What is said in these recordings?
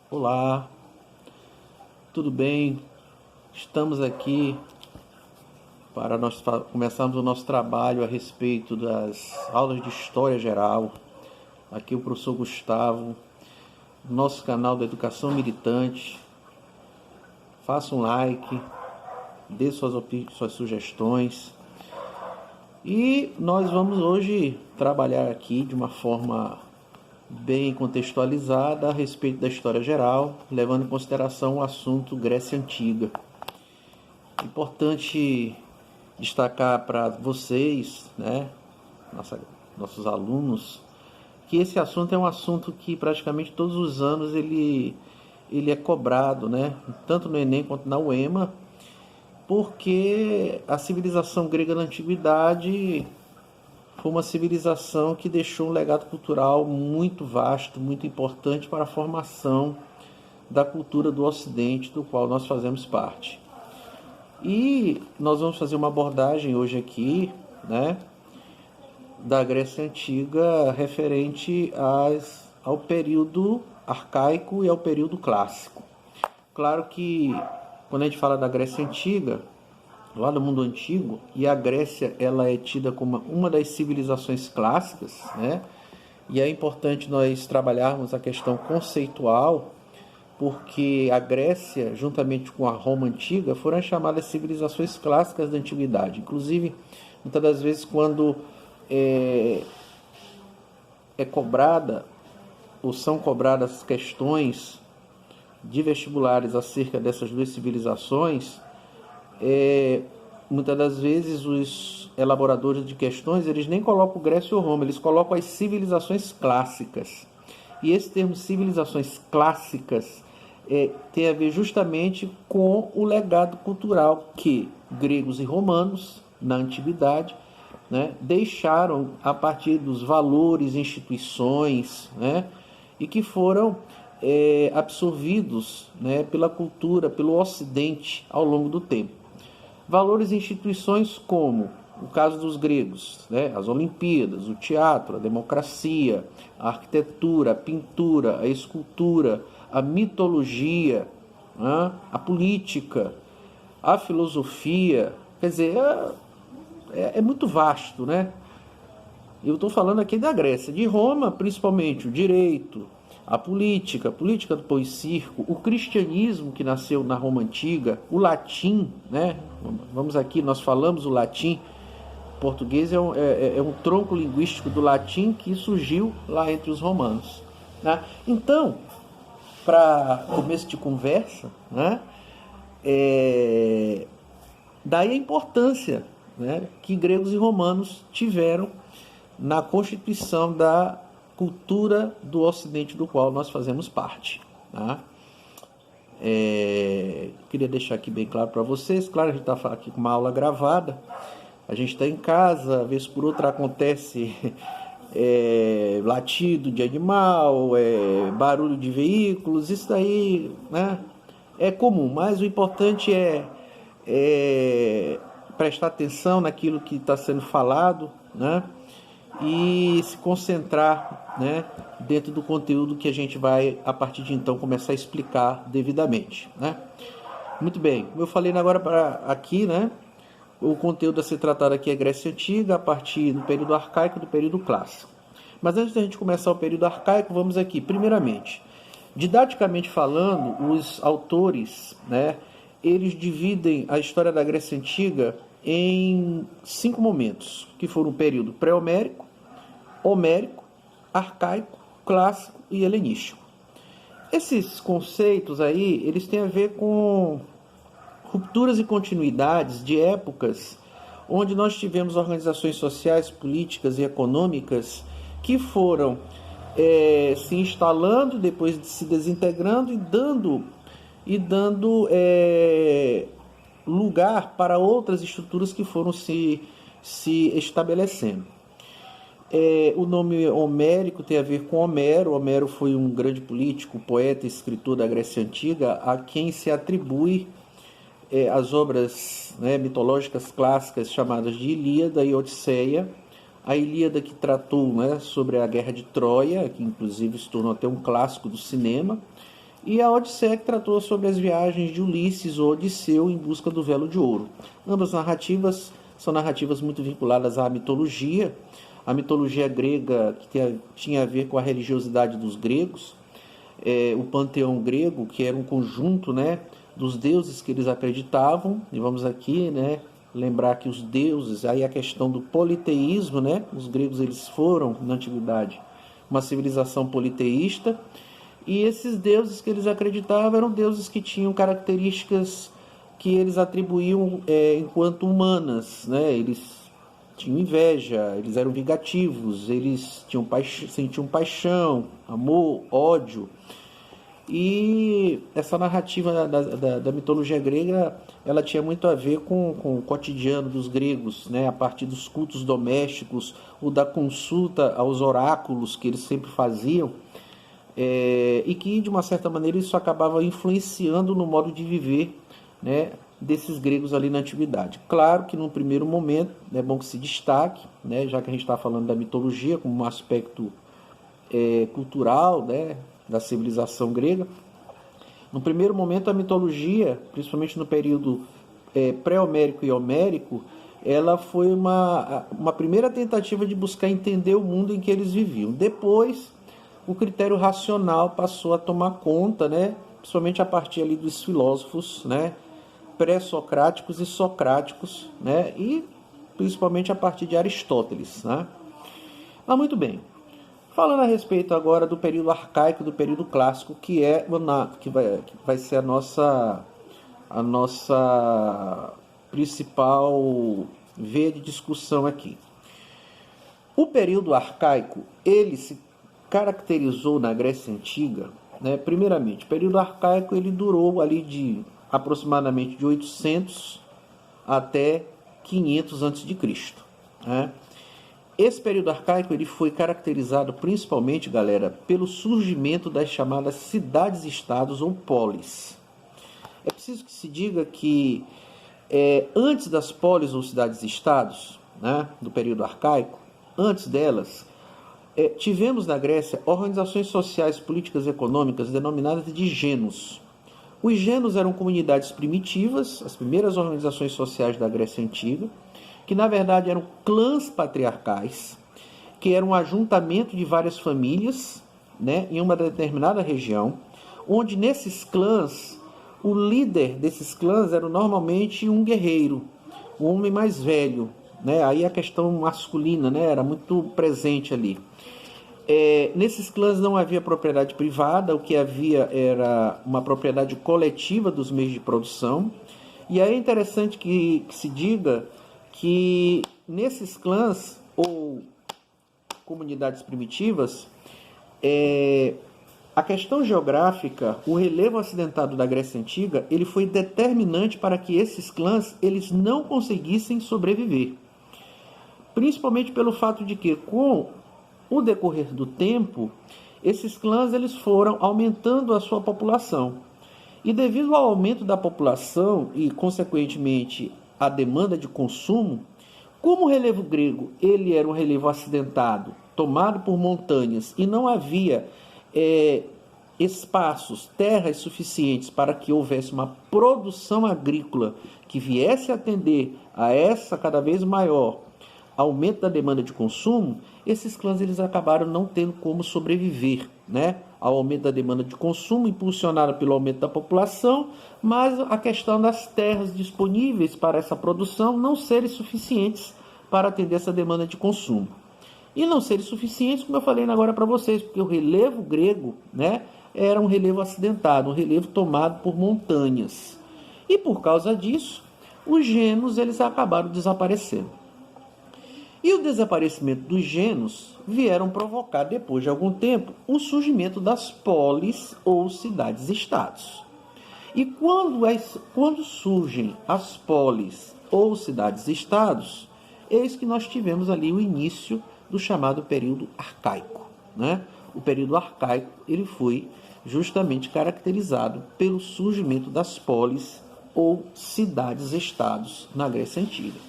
Olá, tudo bem? Estamos aqui para nós começarmos o nosso trabalho a respeito das aulas de História Geral. Aqui o professor Gustavo, nosso canal da Educação Militante. Faça um like, dê suas sugestões. E nós vamos hoje trabalhar aqui de uma forma bem contextualizada a respeito da história geral, levando em consideração o assunto Grécia Antiga. Importante destacar para vocês, nossos alunos, que esse assunto é um assunto que praticamente todos os anos ele é cobrado, tanto no Enem quanto na UEMA, porque a civilização grega na antiguidade foi uma civilização que deixou um legado cultural muito vasto, muito importante para a formação da cultura do Ocidente, do qual nós fazemos parte. E nós vamos fazer uma abordagem hoje aqui, da Grécia Antiga referente ao período arcaico e ao período clássico. Claro que quando a gente fala da Grécia Antiga, lá do mundo antigo, e a Grécia ela é tida como uma das civilizações clássicas, e é importante nós trabalharmos a questão conceitual, porque a Grécia, juntamente com a Roma Antiga, foram chamadas civilizações clássicas da antiguidade. Inclusive, muitas das vezes, quando é cobrada ou são cobradas questões de vestibulares acerca dessas duas civilizações, muitas das vezes os elaboradores de questões eles nem colocam Grécia ou Roma, eles colocam as civilizações clássicas. E esse termo civilizações clássicas tem a ver justamente com o legado cultural que gregos e romanos, na antiguidade, deixaram a partir dos valores, instituições, e que foram absorvidos pela cultura, pelo Ocidente ao longo do tempo. Valores e instituições como o caso dos gregos, as Olimpíadas, o teatro, a democracia, a arquitetura, a pintura, a escultura, a mitologia, a política, a filosofia. Quer dizer, é muito vasto, Eu estou falando aqui da Grécia. De Roma, principalmente, o direito, a política do pão e circo, o cristianismo que nasceu na Roma Antiga, o latim, Vamos aqui, nós falamos o latim. O português é um tronco linguístico do latim que surgiu lá entre os romanos. Então, para começo de conversa, daí a importância que gregos e romanos tiveram na constituição da cultura do Ocidente do qual nós fazemos parte. Queria deixar aqui bem claro para vocês. Claro, a gente está aqui com uma aula gravada, a gente está em casa, vez por outra acontece latido de animal, barulho de veículos, isso daí é comum, mas o importante é prestar atenção naquilo que está sendo falado, e se concentrar dentro do conteúdo que a gente vai, a partir de então, começar a explicar devidamente. Muito bem, como eu falei agora aqui, o conteúdo a ser tratado aqui é Grécia Antiga, a partir do período arcaico e do período clássico. Mas antes da gente começar o período arcaico, vamos aqui, primeiramente, didaticamente falando, os autores, eles dividem a história da Grécia Antiga em 5 momentos, que foram o período pré-homérico, homérico, arcaico, clássico e helenístico. Esses conceitos aí, eles têm a ver com rupturas e continuidades de épocas onde nós tivemos organizações sociais, políticas e econômicas que foram se instalando, depois se desintegrando e dando lugar para outras estruturas que foram se estabelecendo. O nome homérico tem a ver com Homero. Homero foi um grande político, poeta e escritor da Grécia Antiga, a quem se atribui as obras mitológicas clássicas chamadas de Ilíada e Odisseia. A Ilíada, que tratou sobre a Guerra de Troia, que inclusive se tornou até um clássico do cinema, e a Odisseia, que tratou sobre as viagens de Ulisses ou Odisseu em busca do velo de ouro. Ambas narrativas são narrativas muito vinculadas à mitologia. A mitologia grega, que tinha a ver com a religiosidade dos gregos, o panteão grego, que era um conjunto, né, dos deuses que eles acreditavam. E vamos aqui, né, lembrar que os deuses, aí a questão do politeísmo, né, os gregos eles foram, na antiguidade, uma civilização politeísta, e esses deuses que eles acreditavam eram deuses que tinham características que eles atribuíam enquanto humanas, né? Eles tinham inveja, eles eram vingativos, eles sentiam paixão, amor, ódio. E essa narrativa da mitologia grega, ela tinha muito a ver com o cotidiano dos gregos, né? A partir dos cultos domésticos, ou da consulta aos oráculos que eles sempre faziam, e que, de uma certa maneira, isso acabava influenciando no modo de viver, né, desses gregos ali na antiguidade. Claro que, num primeiro momento, é bom que se destaque, né, já que a gente está falando da mitologia como um aspecto cultural, né, da civilização grega. No primeiro momento, a mitologia, principalmente no período pré-homérico e homérico, ela foi uma primeira tentativa de buscar entender o mundo em que eles viviam. Depois, o critério racional passou a tomar conta, né, principalmente a partir ali dos filósofos, né, pré-socráticos e socráticos, né, e principalmente a partir de Aristóteles, né. Mas muito bem. Falando a respeito agora do período arcaico e do período clássico, que vai ser a nossa principal veia de discussão aqui. O período arcaico, ele se caracterizou na Grécia Antiga, né? Primeiramente, o período arcaico ele durou ali de aproximadamente de 800 até 500 a.C., né? Esse período arcaico ele foi caracterizado principalmente, galera, pelo surgimento das chamadas cidades-estados ou polis. É preciso que se diga que antes das polis ou cidades-estados, né, do período arcaico, antes delas, tivemos na Grécia organizações sociais, políticas e econômicas denominadas de gênos. Os gênos eram comunidades primitivas, as primeiras organizações sociais da Grécia Antiga, que na verdade eram clãs patriarcais, que eram um ajuntamento de várias famílias, né, em uma determinada região, onde nesses clãs, o líder desses clãs era normalmente um guerreiro, um homem mais velho, né, aí a questão masculina, né, era muito presente ali. Nesses clãs não havia propriedade privada, o que havia era uma propriedade coletiva dos meios de produção, e aí é interessante que se diga que nesses clãs ou comunidades primitivas, a questão geográfica, o relevo acidentado da Grécia Antiga, ele foi determinante para que esses clãs eles não conseguissem sobreviver. Principalmente pelo fato de que, com o decorrer do tempo, esses clãs eles foram aumentando a sua população. E devido ao aumento da população e, consequentemente, a demanda de consumo, como o relevo grego ele era um relevo acidentado, tomado por montanhas, e não havia espaços, terras suficientes para que houvesse uma produção agrícola que viesse a atender a essa cada vez maior aumento da demanda de consumo, esses clãs eles acabaram não tendo como sobreviver, né, ao aumento da demanda de consumo, impulsionada pelo aumento da população, mas a questão das terras disponíveis para essa produção não serem suficientes para atender essa demanda de consumo. E não serem suficientes, como eu falei agora para vocês, porque o relevo grego, né, era um relevo acidentado, um relevo tomado por montanhas. E por causa disso, os gênos eles acabaram desaparecendo. E o desaparecimento dos gênos vieram provocar, depois de algum tempo, o surgimento das polis ou cidades-estados. E quando surgem as polis ou cidades-estados, eis que nós tivemos ali o início do chamado período arcaico, né? O período arcaico ele foi justamente caracterizado pelo surgimento das polis ou cidades-estados na Grécia Antiga.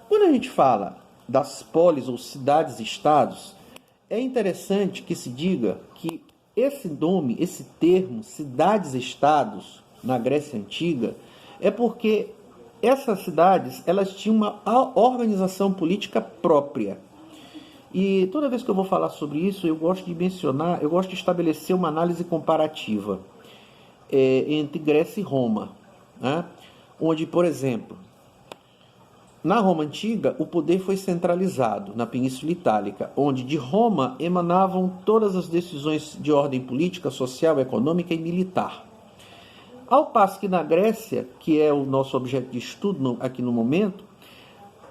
Quando a gente fala das polis ou cidades-estados, é interessante que se diga que esse nome, esse termo, cidades-estados, na Grécia Antiga, é porque essas cidades, elas tinham uma organização política própria. E toda vez que eu vou falar sobre isso, eu gosto de estabelecer uma análise comparativa entre Grécia e Roma, né? Onde, por exemplo, na Roma Antiga, o poder foi centralizado na Península Itálica, onde de Roma emanavam todas as decisões de ordem política, social, econômica e militar. Ao passo que na Grécia, que é o nosso objeto de estudo aqui no momento,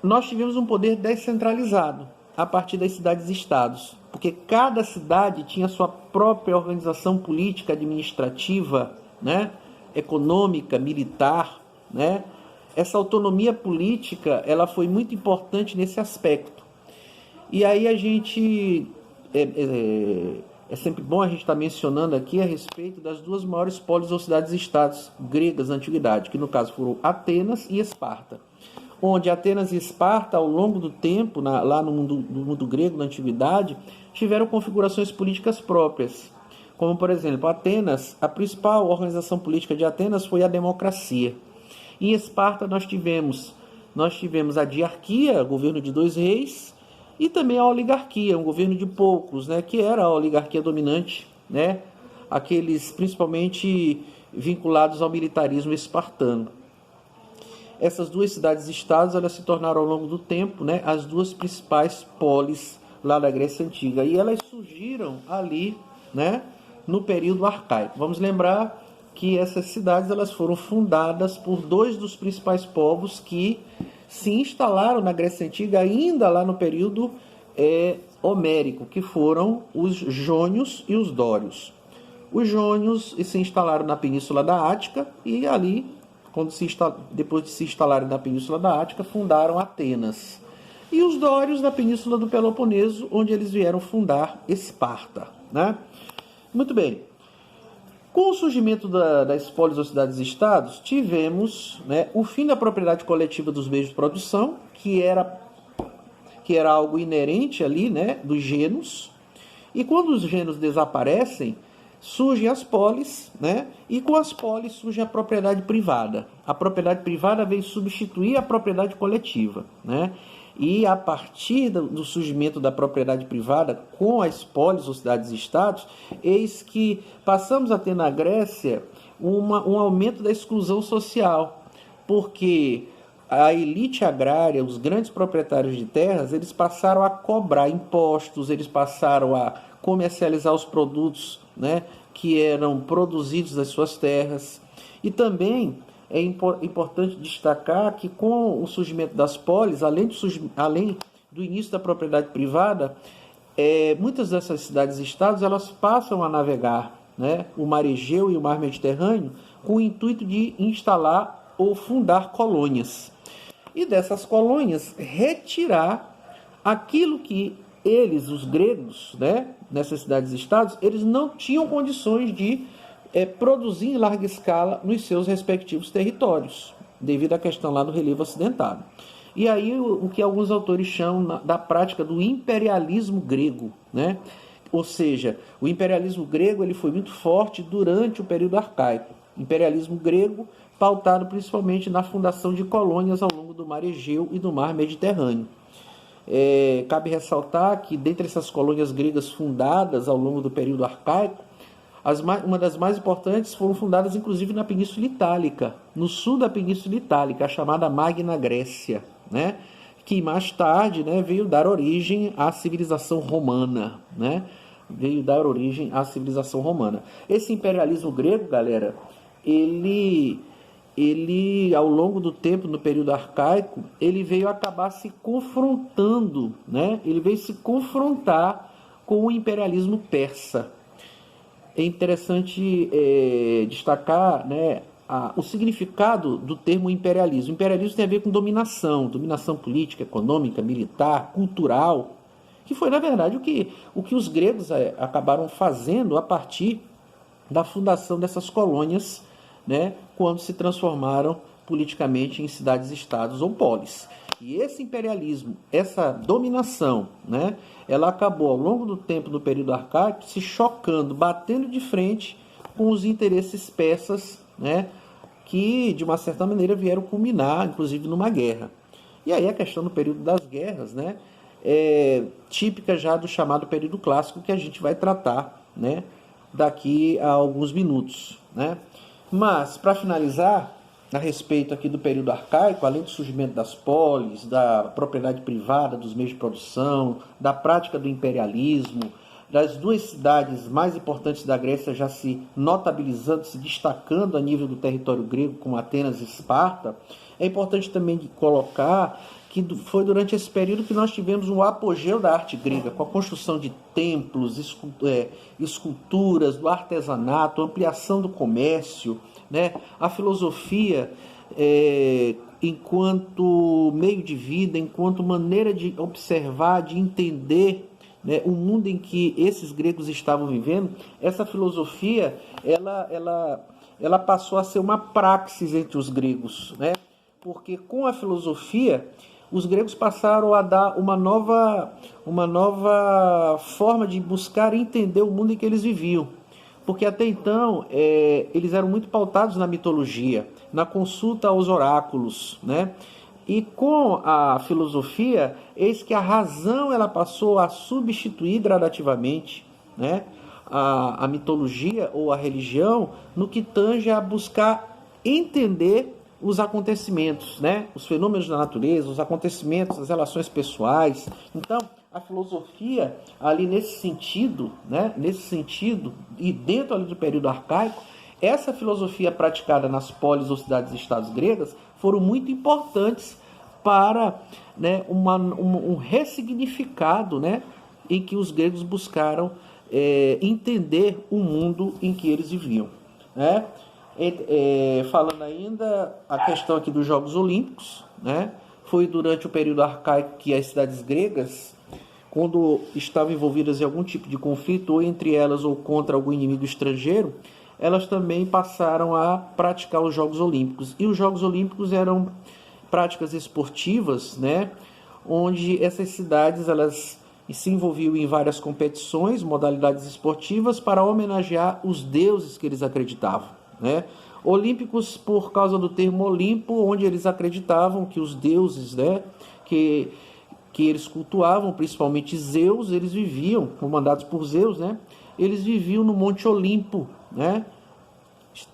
nós tivemos um poder descentralizado a partir das cidades-estados, porque cada cidade tinha sua própria organização política, administrativa, né, econômica, militar, né? Essa autonomia política, ela foi muito importante nesse aspecto. E aí a gente é sempre bom a gente estar mencionando aqui a respeito das duas maiores polis ou cidades-estados gregas da antiguidade, que no caso foram Atenas e Esparta. Onde Atenas e Esparta, ao longo do tempo, lá no mundo grego, na antiguidade, tiveram configurações políticas próprias. Como, por exemplo, Atenas, a principal organização política de Atenas foi a democracia. Em Esparta nós tivemos a diarquia, governo de 2 reis, e também a oligarquia, um governo de poucos, né, que era a oligarquia dominante, né, aqueles principalmente vinculados ao militarismo espartano. Essas duas cidades-estados, elas se tornaram ao longo do tempo, né, as duas principais polis lá da Grécia Antiga, e elas surgiram ali, né, no período arcaico. Vamos lembrar que essas cidades, elas foram fundadas por 2 dos principais povos que se instalaram na Grécia Antiga ainda lá no período homérico, que foram os jônios e os dórios. Os jônios se instalaram na Península da Ática e ali, depois de se instalarem na Península da Ática, fundaram Atenas. E os dórios na Península do Peloponeso, onde eles vieram fundar Esparta, né? Muito bem. Com o surgimento das polis ou cidades-estados, tivemos, né, o fim da propriedade coletiva dos meios de produção, que era algo inerente ali, né, dos gênos. E quando os gênos desaparecem, surgem as polis, né, e com as polis surge a propriedade privada. A propriedade privada veio substituir a propriedade coletiva, né? E a partir do surgimento da propriedade privada, com as polis ou cidades-estados, eis que passamos a ter na Grécia um aumento da exclusão social, porque a elite agrária, os grandes proprietários de terras, eles passaram a cobrar impostos, eles passaram a comercializar os produtos, né, que eram produzidos nas suas terras. E também é importante destacar que com o surgimento das polis, além do início da propriedade privada, muitas dessas cidades-estados, elas passam a navegar, né, o Mar Egeu e o Mar Mediterrâneo com o intuito de instalar ou fundar colônias. E dessas colônias, retirar aquilo que eles, os gregos, né, nessas cidades-estados, eles não tinham condições de produzir em larga escala nos seus respectivos territórios, devido à questão lá do relevo acidentado. E aí o que alguns autores chamam da prática do imperialismo grego, né? Ou seja, o imperialismo grego ele foi muito forte durante o período arcaico. Imperialismo grego pautado principalmente na fundação de colônias ao longo do Mar Egeu e do Mar Mediterrâneo. Cabe ressaltar que dentre essas colônias gregas fundadas ao longo do período arcaico, uma das mais importantes foram fundadas inclusive na Península Itálica, no sul da Península Itálica, a chamada Magna Grécia, né? Que mais tarde, né, veio dar origem à civilização romana, né? Esse imperialismo grego, galera, ele ao longo do tempo, no período arcaico, ele veio acabar se confrontando, né? Ele veio se confrontar com o imperialismo persa. É interessante destacar, né, o significado do termo imperialismo. Imperialismo tem a ver com dominação política, econômica, militar, cultural, que foi, na verdade, o que os gregos acabaram fazendo a partir da fundação dessas colônias, né, quando se transformaram politicamente em cidades-estados ou polis. E esse imperialismo, essa dominação, né, ela acabou ao longo do tempo do período arcaico se chocando, batendo de frente com os interesses persas, né, que de uma certa maneira vieram culminar, inclusive, numa guerra. E aí a questão do período das guerras, né, é típica já do chamado período clássico, que a gente vai tratar, né, daqui a alguns minutos, né. Mas, para finalizar, a respeito aqui do período arcaico, além do surgimento das polis, da propriedade privada, dos meios de produção, da prática do imperialismo, das duas cidades mais importantes da Grécia já se notabilizando, se destacando a nível do território grego, como Atenas e Esparta, é importante também colocar que foi durante esse período que nós tivemos um apogeu da arte grega, com a construção de templos, esculturas, do artesanato, ampliação do comércio, né? A filosofia enquanto meio de vida, enquanto maneira de observar, de entender, né, o mundo em que esses gregos estavam vivendo. Essa filosofia ela passou a ser uma praxis entre os gregos, né? Porque com a filosofia os gregos passaram a dar uma nova forma de buscar entender o mundo em que eles viviam. Porque até então eles eram muito pautados na mitologia, na consulta aos oráculos, né? E com a filosofia, eis que a razão ela passou a substituir gradativamente, né, a mitologia ou a religião no que tange a buscar entender os acontecimentos, né, os fenômenos da natureza, os acontecimentos, as relações pessoais. Então, a filosofia, ali nesse sentido, né, e dentro ali do período arcaico, essa filosofia praticada nas polis ou cidades-estados gregas foram muito importantes para, né, um ressignificado, né, em que os gregos buscaram entender o mundo em que eles viviam, né? Falando ainda a questão aqui dos Jogos Olímpicos, né? Foi durante o período arcaico que as cidades gregas, quando estavam envolvidas em algum tipo de conflito, ou entre elas ou contra algum inimigo estrangeiro, elas também passaram a praticar os Jogos Olímpicos. E os Jogos Olímpicos eram práticas esportivas, né, onde essas cidades elas se envolviam em várias competições, modalidades esportivas para homenagear os deuses que eles acreditavam, né? Olímpicos por causa do termo Olimpo, onde eles acreditavam que os deuses, né, que eles cultuavam, principalmente Zeus, eles viviam, comandados por Zeus, né, eles viviam no Monte Olimpo, né,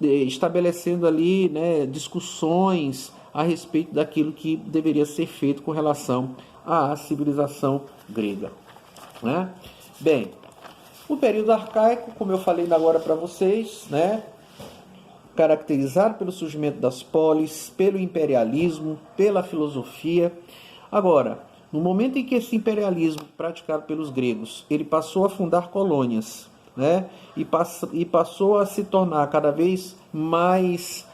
estabelecendo ali, né, discussões a respeito daquilo que deveria ser feito com relação à civilização grega, né? Bem, o período arcaico, como eu falei agora para vocês, né, caracterizado pelo surgimento das polis, pelo imperialismo, pela filosofia. Agora, no momento em que esse imperialismo praticado pelos gregos, ele passou a fundar colônias, né, e passou a se tornar cada vez mais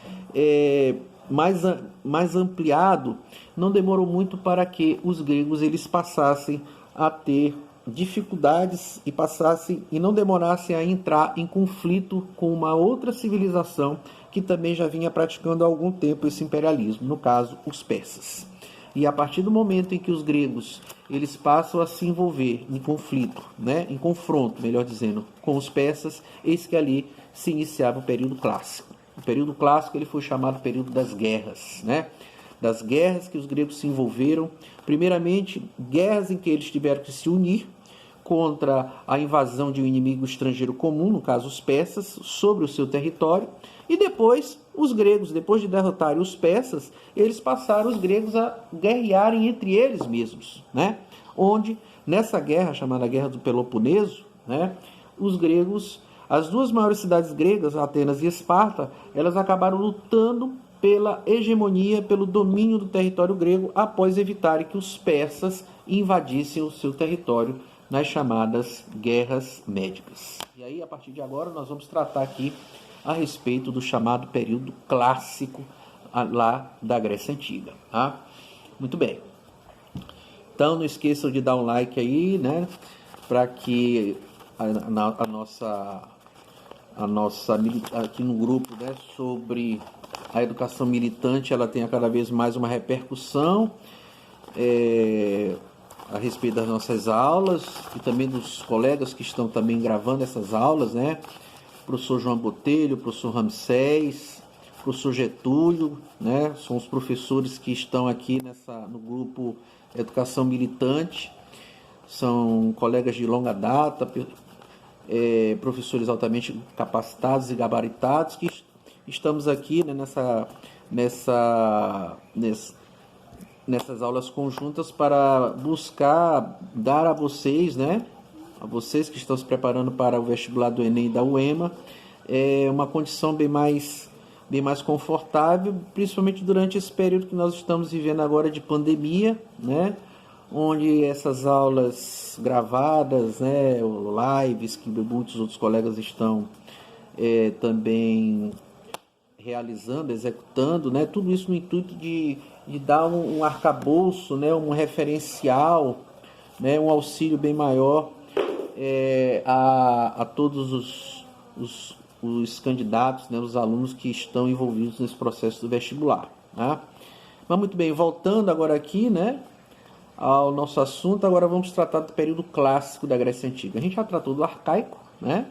ampliado, não demorou muito para que os gregos eles passassem a ter dificuldades e não demorassem a entrar em conflito com uma outra civilização que também já vinha praticando há algum tempo esse imperialismo, no caso, os persas. E a partir do momento em que os gregos eles passam a se envolver em conflito, né, em confronto, melhor dizendo, com os persas, eis que ali se iniciava o período clássico. O período clássico ele foi chamado período das guerras, né? Das guerras que os gregos se envolveram, primeiramente guerras em que eles tiveram que se unir contra a invasão de um inimigo estrangeiro comum, no caso os persas, sobre o seu território, e depois os gregos, depois de derrotarem os persas, eles passaram os gregos a guerrearem entre eles mesmos, né? Onde nessa guerra chamada Guerra do Peloponeso, né, os gregos, as duas maiores cidades gregas, Atenas e Esparta, elas acabaram lutando pela hegemonia, pelo domínio do território grego, após evitarem que os persas invadissem o seu território nas chamadas Guerras Médicas. E aí, a partir de agora, nós vamos tratar aqui a respeito do chamado período clássico lá da Grécia Antiga, tá? Muito bem. Então, não esqueçam de dar um like aí, né, para que a nossa aqui no grupo, né, sobre a educação militante, ela tenha cada vez mais uma repercussão. a respeito das nossas aulas e também dos colegas que estão também gravando essas aulas, né? Professor João Botelho, professor Ramsés, professor Getúlio, né? São os professores que estão aqui no grupo Educação Militante, são colegas de longa data, professores altamente capacitados e gabaritados, que estamos aqui, né, nessas aulas conjuntas para buscar dar a vocês, né, a vocês que estão se preparando para o vestibular do Enem e da UEMA, uma condição bem mais confortável, principalmente durante esse período que nós estamos vivendo agora de pandemia, né, onde essas aulas gravadas, né, lives que muitos outros colegas estão também realizando, executando, né, tudo isso no intuito de dar um arcabouço, né, um referencial, né, um auxílio bem maior a todos os candidatos, né, os alunos que estão envolvidos nesse processo do vestibular, né? Mas muito bem, voltando agora aqui, né, ao nosso assunto, agora vamos tratar do período clássico da Grécia Antiga. A gente já tratou do arcaico, né?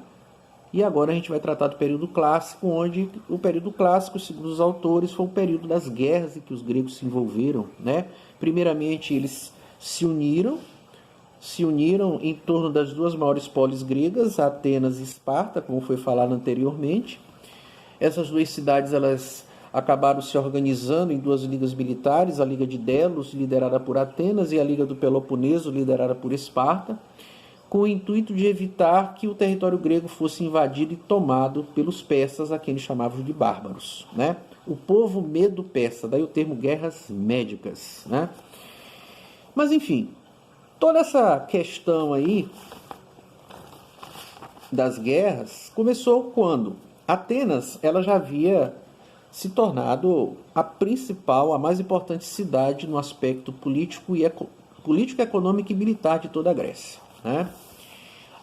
E agora a gente vai tratar do período clássico, onde o período clássico, segundo os autores, foi o período das guerras em que os gregos se envolveram, né? Primeiramente, eles se uniram em torno das duas maiores polis gregas, Atenas e Esparta, como foi falado anteriormente. Essas duas cidades, elas acabaram se organizando em duas ligas militares, a Liga de Delos, liderada por Atenas, e a Liga do Peloponeso, liderada por Esparta, com o intuito de evitar que o território grego fosse invadido e tomado pelos persas, a quem eles chamavam de bárbaros, né? O povo medo-persa, daí o termo guerras médicas, né? Mas, enfim, toda essa questão aí das guerras começou quando Atenas, ela já havia se tornado a principal, a mais importante cidade no aspecto político, econômico e militar de toda a Grécia, né?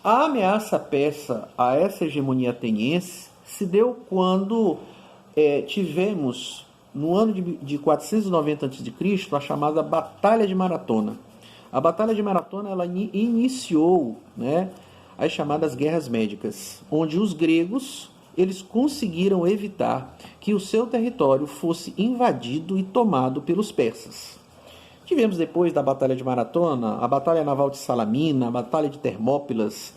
A ameaça persa a essa hegemonia ateniense se deu quando tivemos, no ano de 490 a.C., a chamada Batalha de Maratona. A Batalha de Maratona, ela iniciou, né, as chamadas Guerras Médicas, onde os gregos eles conseguiram evitar que o seu território fosse invadido e tomado pelos persas. Tivemos depois da Batalha de Maratona, a Batalha Naval de Salamina, a Batalha de Termópilas,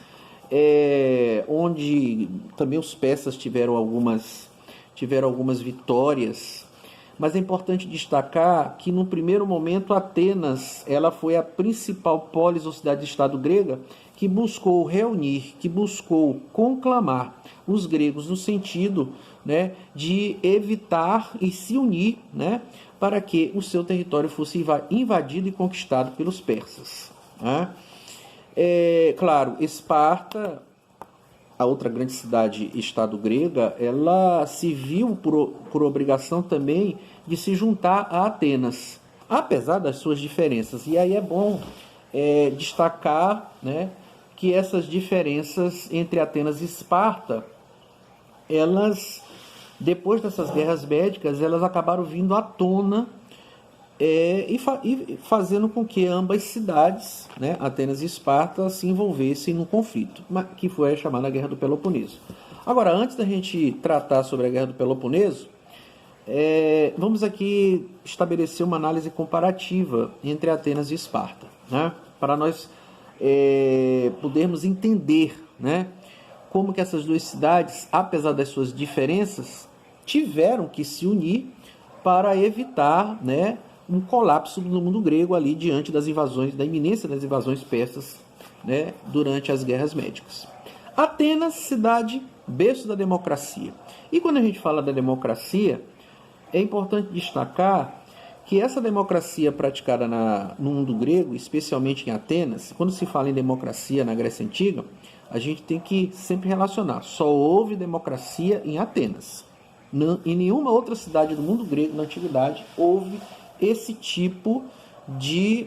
onde também os persas tiveram algumas vitórias. Mas é importante destacar que, no primeiro momento, Atenas ela foi a principal polis ou cidade-estado grega que buscou reunir, que buscou conclamar os gregos no sentido, né, de evitar e se unir, né, para que o seu território fosse invadido e conquistado pelos persas, né? Claro, Esparta, a outra grande cidade-estado grega, ela se viu por obrigação também de se juntar a Atenas, apesar das suas diferenças. E aí é bom destacar, né, que essas diferenças entre Atenas e Esparta, elas, depois dessas guerras médicas, elas acabaram vindo à tona e fazendo com que ambas cidades, né, Atenas e Esparta, se envolvessem num conflito, que foi a chamada Guerra do Peloponeso. Agora, antes da gente tratar sobre a Guerra do Peloponeso, vamos aqui estabelecer uma análise comparativa entre Atenas e Esparta, né, para nós podermos entender, né, como que essas duas cidades, apesar das suas diferenças, tiveram que se unir para evitar, né, um colapso no mundo grego ali diante das invasões, da iminência das invasões persas, né, durante as guerras médicas. Atenas, cidade berço da democracia. E quando a gente fala da democracia, é importante destacar que essa democracia praticada no mundo grego, especialmente em Atenas, quando se fala em democracia na Grécia Antiga, a gente tem que sempre relacionar. Só houve democracia em Atenas. Em nenhuma outra cidade do mundo grego, na Antiguidade, houve esse tipo de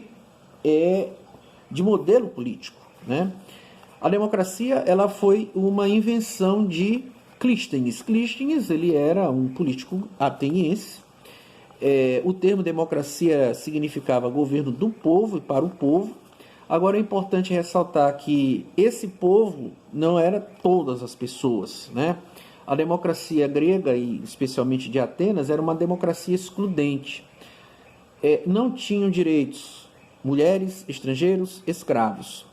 modelo político, né? A democracia ela foi uma invenção de Clístenes. Clístenes ele era um político ateniense O termo democracia significava governo do povo e para o povo. Agora é importante ressaltar que esse povo não era todas as pessoas, né? A democracia grega, e especialmente de Atenas, era uma democracia excludente. Não tinham direitos mulheres, estrangeiros, escravos.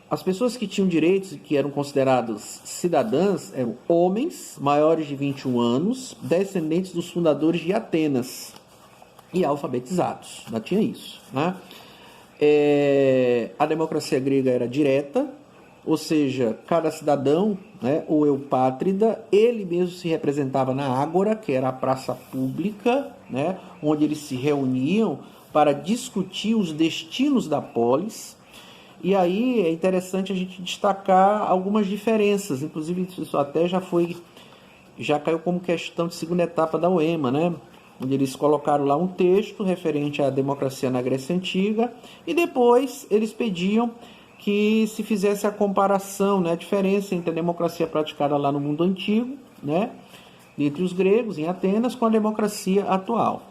As pessoas que tinham direitos e que eram consideradas cidadãs eram homens maiores de 21 anos, descendentes dos fundadores de Atenas e alfabetizados. Já tinha isso, né? A democracia grega era direta, ou seja, cada cidadão, né, ou eupátrida, ele mesmo se representava na ágora, que era a praça pública, né, onde eles se reuniam para discutir os destinos da polis. E aí é interessante a gente destacar algumas diferenças, inclusive isso até já caiu como questão de segunda etapa da UEMA, né? Onde eles colocaram lá um texto referente à democracia na Grécia Antiga e depois eles pediam que se fizesse a comparação, né, a diferença entre a democracia praticada lá no mundo antigo, né, entre os gregos, em Atenas, com a democracia atual.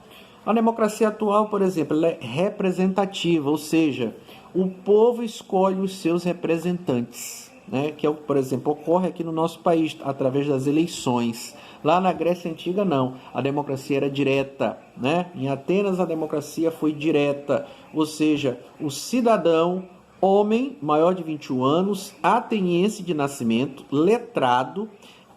A democracia atual, por exemplo, ela é representativa, ou seja, o povo escolhe os seus representantes, né, que, por exemplo, ocorre aqui no nosso país, através das eleições. Lá na Grécia Antiga, não. A democracia era direta, né? Em Atenas, a democracia foi direta, ou seja, o cidadão, homem, maior de 21 anos, ateniense de nascimento, letrado,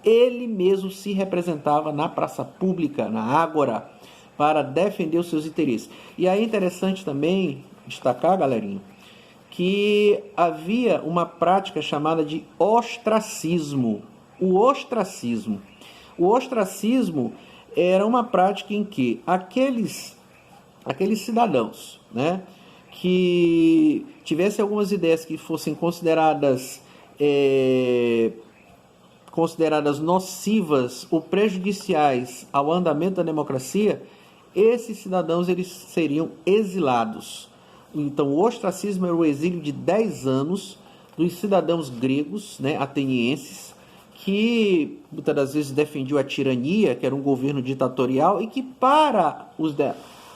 ele mesmo se representava na praça pública, na ágora, para defender os seus interesses. E aí é interessante também destacar, galerinha, que havia uma prática chamada de ostracismo. O ostracismo era uma prática em que aqueles cidadãos, né, que tivessem algumas ideias que fossem consideradas nocivas ou prejudiciais ao andamento da democracia, esses cidadãos eles seriam exilados. Então, o ostracismo era o exílio de 10 anos dos cidadãos gregos, né, atenienses, que muitas das vezes defendiam a tirania, que era um governo ditatorial, e que para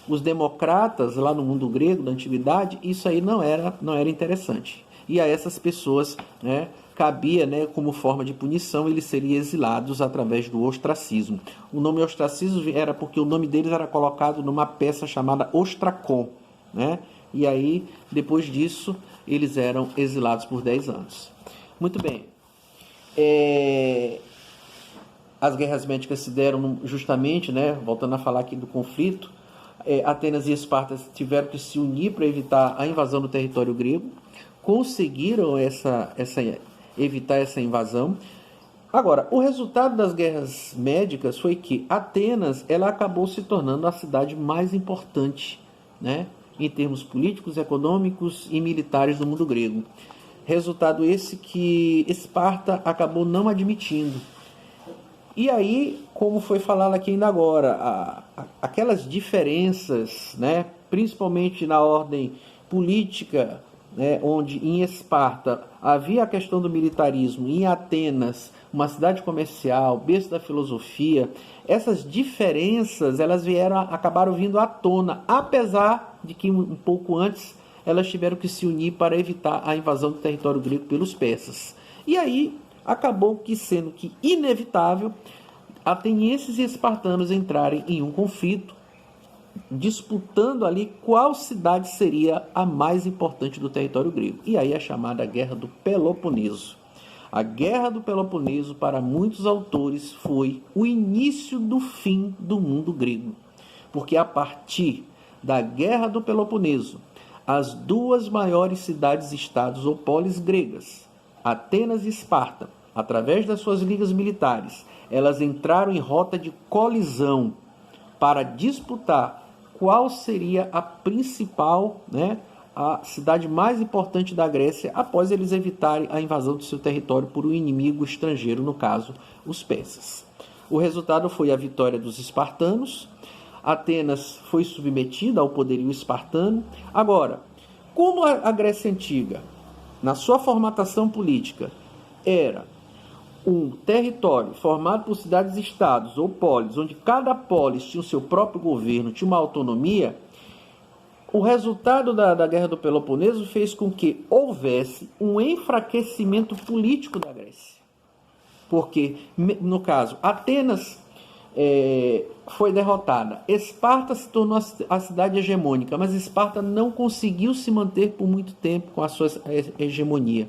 os democratas lá no mundo grego, da antiguidade, isso aí não era interessante. E a essas pessoas, né, cabia, né, como forma de punição, eles seriam exilados através do ostracismo. O nome ostracismo era porque o nome deles era colocado numa peça chamada Ostracon, né? E aí, depois disso, eles eram exilados por 10 anos. Muito bem. As guerras médicas se deram justamente, né, voltando a falar aqui do conflito, Atenas e Esparta tiveram que se unir para evitar a invasão do território grego, conseguiram evitar essa invasão. Agora, o resultado das guerras médicas foi que Atenas ela acabou se tornando a cidade mais importante, né, em termos políticos, econômicos e militares do mundo grego. Resultado esse que Esparta acabou não admitindo. E aí, como foi falado aqui ainda agora, aquelas diferenças, né, principalmente na ordem política, né, onde em Esparta havia a questão do militarismo, em Atenas, uma cidade comercial, berço da filosofia, essas diferenças elas acabaram vindo à tona, apesar de que um pouco antes elas tiveram que se unir para evitar a invasão do território grego pelos persas. E aí acabou sendo que inevitável atenienses e espartanos entrarem em um conflito, disputando ali qual cidade seria a mais importante do território grego. E aí a chamada Guerra do Peloponeso. A Guerra do Peloponeso, para muitos autores, foi o início do fim do mundo grego. Porque a partir da Guerra do Peloponeso, as duas maiores cidades-estados ou polis gregas, Atenas e Esparta, através das suas ligas militares, elas entraram em rota de colisão para disputar qual seria a principal, né, a cidade mais importante da Grécia após eles evitarem a invasão do seu território por um inimigo estrangeiro, no caso, os persas. O resultado foi a vitória dos espartanos. Atenas foi submetida ao poderio espartano. Agora, como a Grécia Antiga, na sua formatação política, era um território formado por cidades-estados ou polis, onde cada polis tinha o seu próprio governo, tinha uma autonomia, o resultado da Guerra do Peloponeso fez com que houvesse um enfraquecimento político da Grécia. Porque, no caso, Atenas foi derrotada, Esparta se tornou a cidade hegemônica, mas Esparta não conseguiu se manter por muito tempo com a sua hegemonia.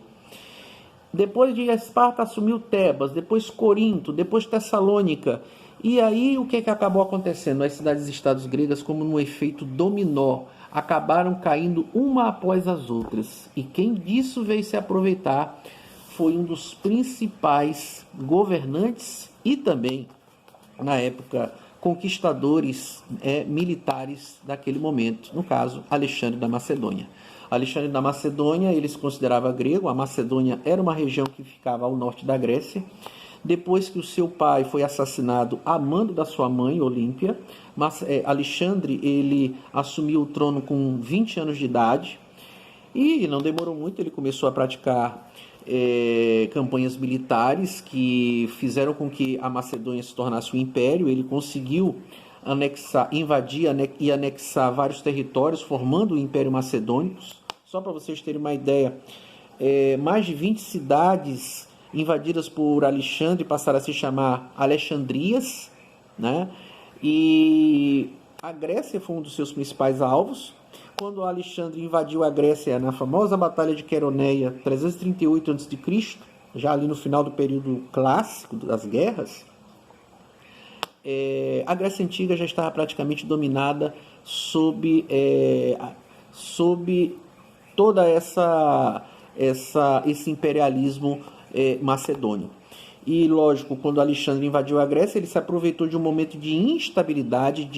Depois de Esparta assumiu Tebas, depois Corinto, depois Tessalônica. E aí o que acabou acontecendo? As cidades-estados gregas, como num efeito dominó, acabaram caindo uma após as outras. E quem disso veio se aproveitar foi um dos principais governantes e também, na época, conquistadores militares daquele momento. No caso, Alexandre da Macedônia. Alexandre da Macedônia, ele se considerava grego. A Macedônia era uma região que ficava ao norte da Grécia. Depois que o seu pai foi assassinado a mando da sua mãe, Olímpia, Alexandre ele assumiu o trono com 20 anos de idade e não demorou muito, ele começou a praticar campanhas militares que fizeram com que a Macedônia se tornasse um império. Ele conseguiu invadir e anexar vários territórios, formando o Império Macedônico. Só para vocês terem uma ideia, mais de 20 cidades invadidas por Alexandre passaram a se chamar Alexandrias, né? E a Grécia foi um dos seus principais alvos. Quando Alexandre invadiu a Grécia na famosa Batalha de Queroneia, 338 a.C., já ali no final do período clássico das guerras, a Grécia Antiga já estava praticamente dominada sob toda esse imperialismo macedônio. E, lógico, quando Alexandre invadiu a Grécia, ele se aproveitou de um momento de instabilidade, de